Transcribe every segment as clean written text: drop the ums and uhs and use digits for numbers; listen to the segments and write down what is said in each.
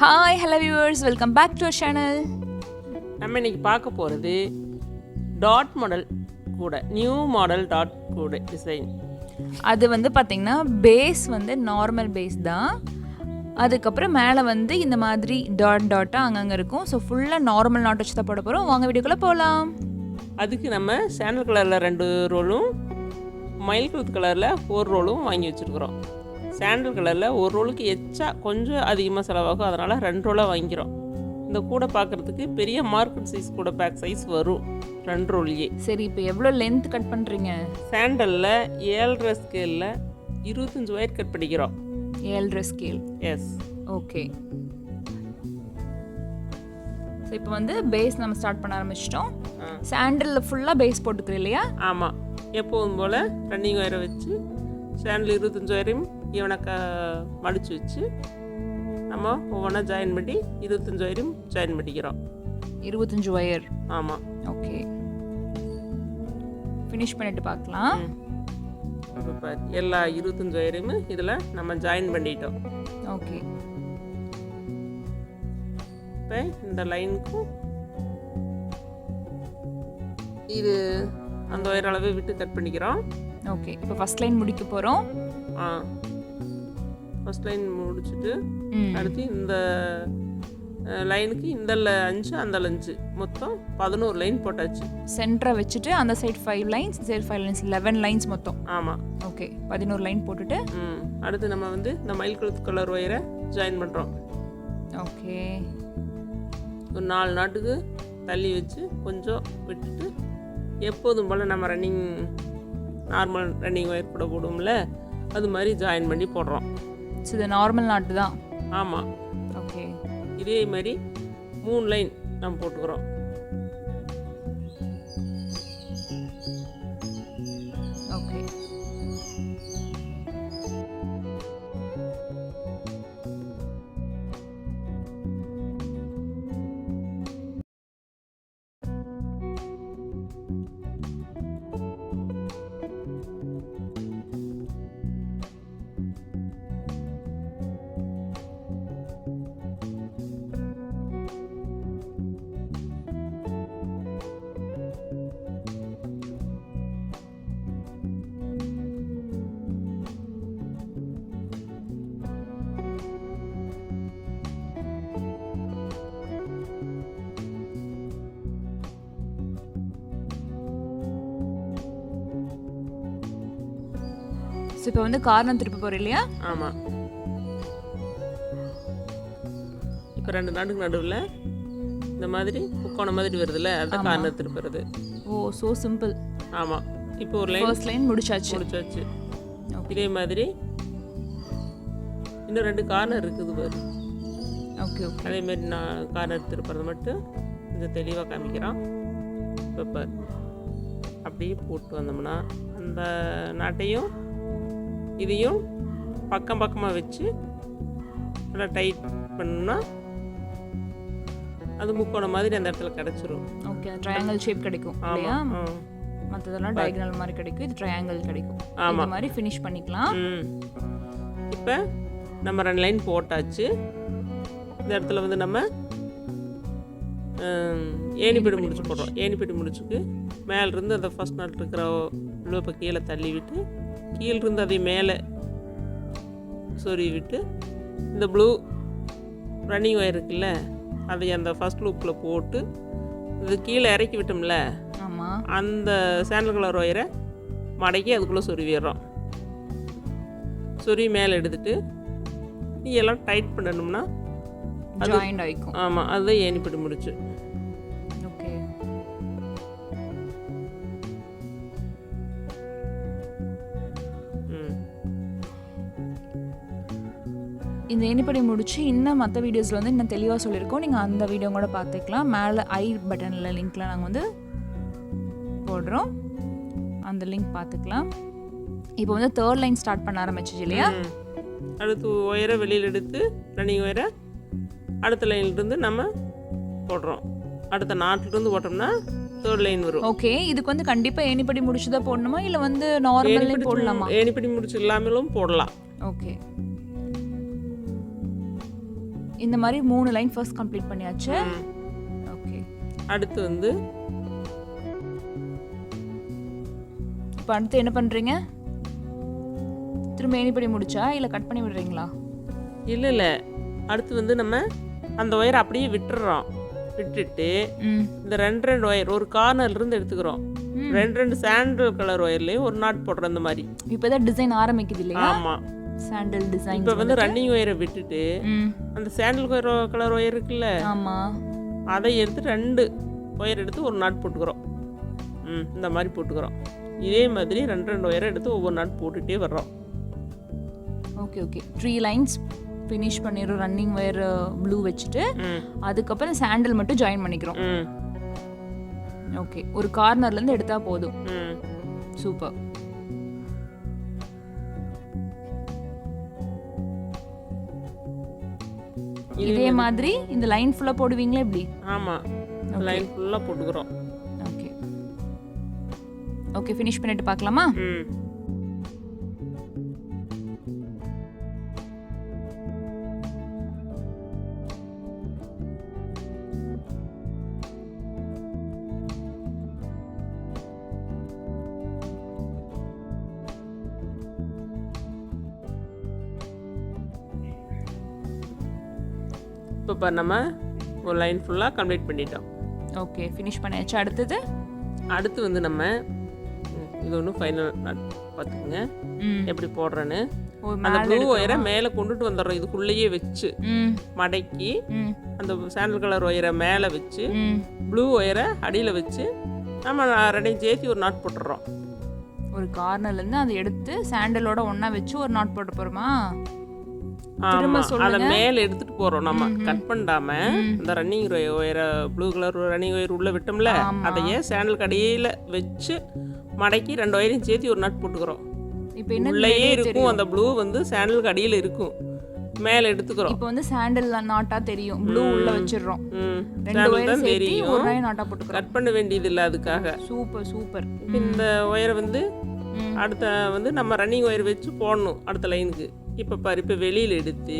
Hi hello viewers, welcome back to our channel. நம்ம இன்னைக்கு பார்க்க போகிறது டாட் மாடல் கூட, நியூ மாடல் டாட் கூட டிசைன். அது பார்த்திங்கன்னா பேஸ் நார்மல் பேஸ் தான். அதுக்கப்புறம் மேலே இந்த மாதிரி டாட்டாக அங்கங்கே இருக்கும். ஸோ ஃபுல்லாக நார்மல் நாட் வச்சு தான் போட போகிறோம். வாங்க வீடியோக்குள்ளே போகலாம். அதுக்கு நம்ம சாண்டல் கலரில் 2 ரோலும் மயில் கழுத்து கலரில் 4 ரோலும் வாங்கி வச்சுருக்குறோம். சாண்டல் கலரில் ஒரு ரோலுக்கு எச்சா கொஞ்சம் அதிகமாக செலவாகும், அதனால் 2 ரோலாக வாங்கிக்கிறோம். இந்த கூடை பார்க்குறதுக்கு பெரிய மார்க்கெட் சைஸ் கூட பேக் சைஸ் வரும் 2 ரோல்லையே. சரி, இப்போ எவ்வளோ லென்த் கட் பண்ணுறீங்க? சாண்டலில் 7.5 ஸ்கேலில் 25 ஒயர் கட் பண்ணிக்கிறோம். 7.5 ஸ்கேல். Yes, okay. ஸோ இப்போ பேஸ் நம்ம ஸ்டார்ட் பண்ண ஆரம்பிச்சிட்டோம். சாண்டலில் ஃபுல்லாக பேஸ் போட்டுக்கிறோம் இல்லையா? ஆமாம், எப்போதும் போல் ரன்னிங் ஒயரை வச்சு சாண்டில் 25 ஒயரையும் இவனை மடித்து வச்சு நம்ம ஒவ்வொன்றா ஜாயின் பண்ணி 25 ஒயரையும் ஜாயின் பண்ணிக்கிறோம். 25 ஒயர். ஆமாம், ஓகே. ஃபினிஷ் பண்ணிட்டு பார்க்கலாம். இப்போ எல்லா 25 ஒயரையும் இதில் நம்ம ஜாயின் பண்ணிட்டோம். ஓகே. இப்போ இந்த லைனுக்கும் இது அந்த ஒயர் அளவு விட்டு கட் பண்ணிக்கிறோம். ஓகே, இப்போ ஃபர்ஸ்ட் லைன் முடிக்க போகிறோம். ஃபர்ஸ்ட் லைன் முடிச்சுட்டு அடுத்து இந்த லைனுக்கு இந்த 5 அந்த 5 மொத்தம் 11 லைன் போட்டாச்சு. சென்டரை வச்சுட்டு அந்த side 5 lines, side 5 lines, 11 lines மொத்தம். ஆமாம், ஓகே. 11 லைன் போட்டுட்டு அடுத்து நம்ம இந்த மயில் கழுத்து கலர் ஒயரை ஜாயின் பண்ணுறோம். ஓகே. ஒரு 4 நாட்டுக்கு தள்ளி வச்சு கொஞ்சம் விட்டுட்டு எப்போதும் போல் நம்ம நார்மல் ரன்னிங் ஒயர் கூட போடுவோம்ல, அது மாதிரி ஜாயின் பண்ணி போடுறோம். ஸோ இது நார்மல் நாட்டு தான். ஆமாம், ஓகே. இதே மாதிரி 3 லைன் நம்ம போட்டுக்கிறோம். ஓகே. ஸோ இப்போ கார்னர் திருப்ப போகிறோம் இல்லையா? ஆமாம். இப்போ 2 நாட்டுக்கு நடுவில் இந்த மாதிரி முக்கோணம் மாதிரி வருதுல்ல, அதுதான் கார்னர் திருப்புறது. ஓ, ஸோ சிம்பிள். ஆமாம். இப்போ ஒரு லைன் ஃபர்ஸ்ட் லைன் முடிச்சாச்சு. இதே மாதிரி இன்னும் 2 கார்னர் இருக்குது பாரு. Okay, okay. அதே மாதிரி நான் கார்னர் திருப்புறது மட்டும் கொஞ்சம் தெளிவாக காமிக்கிறோம். இப்போ அப்படியே போட்டு வந்தோம்னா அந்த நாட்டையும் இதையும் பக்கம் பக்கமாக வச்சு நல்லா டைட் பண்ணோம்னா அது முக்கோணம் மாதிரி அந்த இடத்துல கிடச்சிரும். ஓகே, ட்ரையாங்கிள் ஷேப் கிடைக்கும் இல்லையா? மற்றதெல்லாம் டயகனல் மாதிரி கிடைக்கும், இது ட்ரையாங்கிள் கிடைக்கும். இந்த மாதிரி ஃபினிஷ் பண்ணிக்கலாம். இப்போ நம்ம 2 லைன் போட்டாச்சு. இந்த இடத்துல நம்ம ஏணிப்படி முடிச்சு போடுறோம். ஏணிப்படி முடிச்சுக்கு மேலிருந்து அந்த ஃபர்ஸ்ட் நாட் இருக்கிற லூப்பை கீழே தள்ளி விட்டு கீழிருந்து அதை மேலே சொருவி விட்டு இந்த ப்ளூ ரன்னிங் ஒயர் இருக்குல்ல, அதை அந்த ஃபர்ஸ்ட் லூப்பில் போட்டு இது கீழே இறக்கி விட்டோம்ல, அந்த சாண்டல் கலர் ஒயரை மடக்கி அதுக்குள்ளே சொருவிடுறோம். சொருவி மேலே எடுத்துட்டு நீ எல்லாம் டைட் பண்ணணும்னா ஜாயிண்ட் ஆயிக்கும். ஆமாம், அதுதான் ஏணிப்படி முடிச்சு. ஓகே. இந்த ஏணிப்படி முடிச்சு இன்னும் மற்ற வீடியோஸில் இன்னும் தெளிவாக சொல்லியிருக்கோம். நீங்கள் அந்த வீடியோ கூட பார்த்துக்கலாம். மேலே ஐ பட்டனில் லிங்க்கில் நாங்கள் போடுறோம், அந்த லிங்க் பார்த்துக்கலாம். இப்போ 3rd லைன் ஸ்டார்ட் பண்ண ஆரம்பிச்சிச்சு இல்லையா? அடுத்து ஒயரை வெளியில் எடுத்து ரன்னிங் ஒயரை அடுத்த லைன்லேருந்து நம்ம போடுறோம். அடுத்த நாட்டிலிருந்து போட்டோம்னா 3rd லைன் வரும். ஓகே. இதுக்கு கண்டிப்பாக ஏணிப்படி முடிச்சு தான் போடணுமா, இல்லை நார்மல் போடலாமா? ஏணிப்படி முடிச்சு இல்லாமலும் போடலாம். ஓகே. இந்த மாதிரி 3 லைன் ஃபர்ஸ்ட் கம்ப்ளீட் பண்ணியாச்சு. ஓகே, அடுத்து வந்து இப்போ அடுத்து என்ன பண்ணுறீங்க? திரும்ப ஏணிப்படி முடிச்சா இல்லை கட் பண்ணி விடுறீங்களா? இல்லை அடுத்து வந்து நம்ம அந்த ஒயரை அப்படியே விட்டுறோம். விட்டுட்டு இந்த 2 ஒயர் ஒரு கார்னர்லேருந்து எடுத்துக்கிறோம். 2 சாண்டல் கலர் ஒயர்லேயும் ஒரு நாட் போடுறோம். இந்த மாதிரி இப்போ தான் டிசைன் ஆரம்பிக்குது இல்லையா? ஆமாம், சாண்டல் டிசைன். இப்போ வந்து ரன்னிங் ஒயரை விட்டுட்டு அந்த சாண்டல் கலர் ஒயர் இருக்குல்ல, ஆமாம், அதை எடுத்து 2 ஒயர் எடுத்து ஒரு நாட் போட்டுக்கிறோம். இந்த மாதிரி போட்டுக்கிறோம். இதே மாதிரி 2 ஒயரை எடுத்து ஒவ்வொரு நாட் போட்டுகிட்டே வர்றோம். ஓகே ஓகே, 3 லைன்ஸ் ஃபினிஷ் பண்ணிடுறோம். ரன்னிங் ஒயர் ப்ளூ வச்சுட்டு அதுக்கப்புறம் சாண்டல் மட்டும் ஜாயின் பண்ணிக்கிறோம். ஓகே, ஒரு கார்னர்லேருந்து எடுத்தா போதும். சூப்பர். இதே மாதிரி இந்த லைன் ஃபுல்லாக போடுவீங்களா எப்படி? ஆமாம், லைன் ஃபுல்லாக போட்டுக்கிறோம். ஓகே ஓகே, ஃபினிஷ் பண்ணிட்டு பார்க்கலாமா? இப்போ நம்ம ஒரு லைன் ஃபுல்லாக கம்ப்ளீட் பண்ணிட்டோம். ஓகே, ஃபினிஷ் பண்ணியாச்சு. அடுத்து வந்து நம்ம இது ஒன்று ஃபைனல் பார்த்துக்குங்க எப்படி போடுறேன்னு. அந்த ப்ளூ ஒயரை மேலே கொண்டுட்டு வந்துடுறோம். இதுக்குள்ளேயே வச்சு மடக்கி அந்த சாண்டல் கலர் ஒயரை மேலே வச்சு ப்ளூ ஒயரை அடியில் வச்சு நம்ம 2 சேர்த்து ஒரு நாட் போட்டுடுறோம். ஒரு கார்னர்லேருந்து அதை எடுத்து சாண்டலோட ஒன்றா வச்சு ஒரு நாட் போட்டு போகிறோமா? அதை மேலே எடுத்துட்டு போறோம். நம்ம கட் பண்ணாம இந்த ரன்னிங் ஒயரை ப்ளூ கலர் ரன்னிங் ஒயர் உள்ள விட்டோம்ல, அதையே சாண்டல் கடையில வச்சு மடக்கி 2 ஒயரையும் சேர்த்து ஒரு நட் போட்டுக்கிறோம். இப்போ உள்ளேயே இருக்கும் அந்த ப்ளூ வந்து சாண்டல் கடையில இருக்கும். மேலே எடுத்துக்கிறோம். இப்போ வந்து சாண்டல் நாட்டா தெரியும், ப்ளூ உள்ள வச்சிடுறோம். 2 ஒயர் சேர்த்து ஒரு நாட்டா போட்டுக்கிறோம். கட் பண்ண வேண்டியது இல்லை அதுக்காக. Super super. இந்த ஒயரை வந்து அடுத்த வந்து நம்ம ரன்னிங் ஒயர் வச்சு போடணும் அடுத்த லைனுக்கு. இப்போ பாரு, இப்போ வெளியில் எடுத்து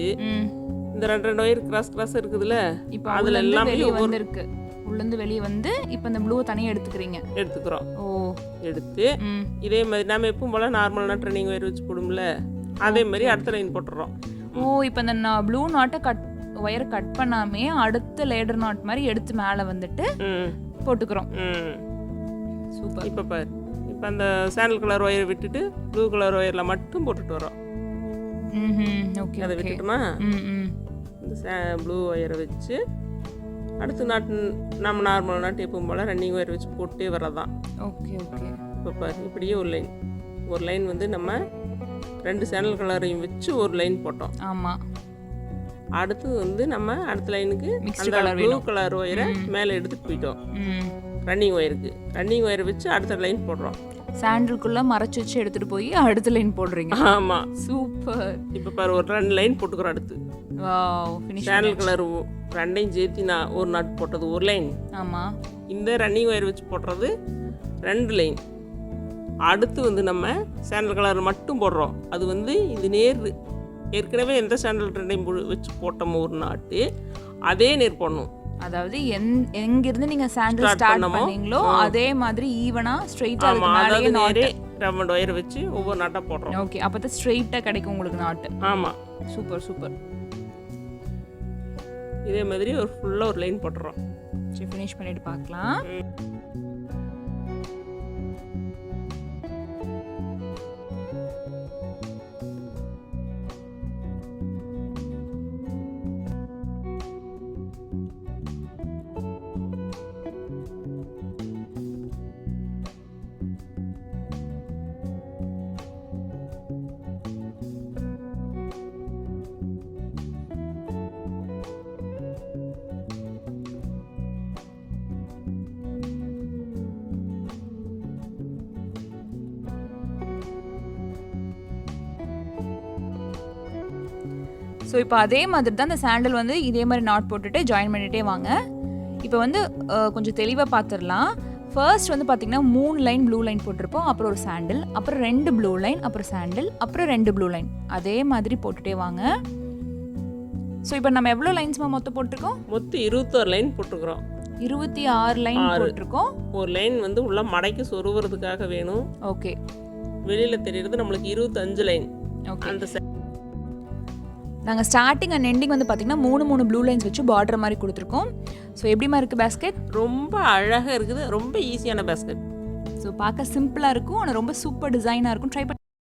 இந்த 2 ஒயர் கிராஸ் இருக்குதுல்ல, இப்போ அதுல எல்லாம் வெளியே வந்திருக்கு. உள்ளேருந்து வெளியே வந்து இப்போ இந்த ப்ளூவை தனியாக எடுத்துக்கிறோம். ஓ, எடுத்து இதே மாதிரி நம்ம எப்பவும் போல நார்மல் நாட் ரன்னிங் ஒயர் வச்சு போடும்ல, அதே மாதிரி அடுத்த லைன் போட்டுறோம். ஓ, இப்போ இந்த ப்ளூ நாட்டை ஒயரை கட் பண்ணாமே அடுத்த லேடர் நாட் மாதிரி எடுத்து மேலே வந்துட்டு போட்டுக்கிறோம். சூப்பர். இப்போ பாரு, இப்போ அந்த சாண்டல் கலர் ஒயரை விட்டுட்டு ப்ளூ கலர் ஒயரில் மட்டும் போட்டுட்டு வரோம். ஓகே, அதை விட்டுட்டோமா, இந்த ப்ளூ ஒயரை வச்சு அடுத்த நாட்டு நம்ம நார்மல் நாட்டு எப்பவும் போல் ரன்னிங் ஒயர் வச்சு போட்டே வரதான். Okay okay. இப்போ பாரு, இப்படியே ஒரு லைன் வந்து நம்ம 2 சாண்டல் கலரையும் வச்சு ஒரு லைன் போட்டோம். ஆமாம். அடுத்து வந்து நம்ம அடுத்த லைனுக்கு அந்த ப்ளூ கலர் ஒயரை மேலே எடுத்துட்டு போயிட்டோம். ரன்னிங் ஒயரை வச்சு அடுத்த லைன் போடுறோம். சாண்டலுக்குள்ள மறைச்சு வச்சு எடுத்துட்டு போய் அடுத்த லைன் போடுறீங்க. ஆமாம், சூப்பர். இப்போ பாரு, ஒரு 2 லைன் போட்டுக்கிறோம். அடுத்து சாண்டல் கலர் 2ஐயும் சேர்த்து நான் ஒரு நாட் போட்டது ஒரு லைன். ஆமாம். இந்த ரன்னிங் ஒயர் வச்சு போடுறது 2 லைன். அடுத்து வந்து நம்ம சாண்டல் கலர் மட்டும் போடுறோம். அது வந்து இது ஏற்கனவே எந்த சாண்டல் 2ஐயும் வச்சு போட்டோமோ ஒரு நாட்டு, அதே நேர் போடணும். அதாவது எங்கிருந்து நீங்க சாண்டல் ஸ்டார்ட் பண்ணீங்களோ அதே மாதிரி ஈவனா ஸ்ட்ரைட்டா அதுக்கு மேலயே நாட் ரவுண்ட் ஒயர் வச்சு ஒவ்வொரு நாட்டா போடுறோம். ஓகே, அப்பதான் ஸ்ட்ரைட்டா கிடைக்கும் உங்களுக்கு நாட். ஆமா, சூப்பர் சூப்பர். இதே மாதிரி ஒரு ஃபுல்லா ஒரு லைன் போட்டுறோம். சரி, ஃபினிஷ் பண்ணிட்டு பார்க்கலாம். ஸோ இப்போ அதே மாதிரி தான் இந்த சாண்டல் வந்து இதே மாதிரி நாட் போட்டுட்டு ஜாயின் பண்ணிகிட்டே வாங்க. இப்போ வந்து கொஞ்சம் தெளிவாக பார்த்துடலாம். ஃபர்ஸ்ட் வந்து பார்த்திங்கன்னா 3 லைன் ப்ளூ லைன் போட்டிருப்போம், அப்புறம் ஒரு சாண்டில், அப்புறம் 2 ப்ளூ லைன், அப்புறம் சாண்டில், அப்புறம் 2 ப்ளூ லைன். அதே மாதிரி போட்டுகிட்டே வாங்க. ஸோ இப்போ நம்ம எவ்வளோ லைன்ஸ்மா மொத்தம் போட்டிருக்கோம்? மொத்தம் 21 லைன் போட்டுக்கிறோம். 26 லைன் போட்டிருக்கோம். ஒரு லைன் வந்து உள்ள மடக்கி சொருகிறதுக்காக வேணும். ஓகே. வெளியில் தெரியுறது நம்மளுக்கு 25 லைன். ஓகே. அந்த நாங்கள் ஸ்டார்டிங் அண்ட் எண்டிங் வந்து பார்த்திங்கன்னா 3 ப்ளூ லைன்ஸ் வச்சு பார்டர் மாதிரி கொடுத்துருக்கோம். ஸோ எப்படிமா இருக்குது பேஸ்கெட்? ரொம்ப அழகாக இருக்குது. ரொம்ப ஈஸியான பேஸ்கெட். ஸோ பார்க்க சிம்பிளாக இருக்கும், ஆனால் ரொம்ப சூப்பர் டிசைனாக இருக்கும். ட்ரை பண்ணி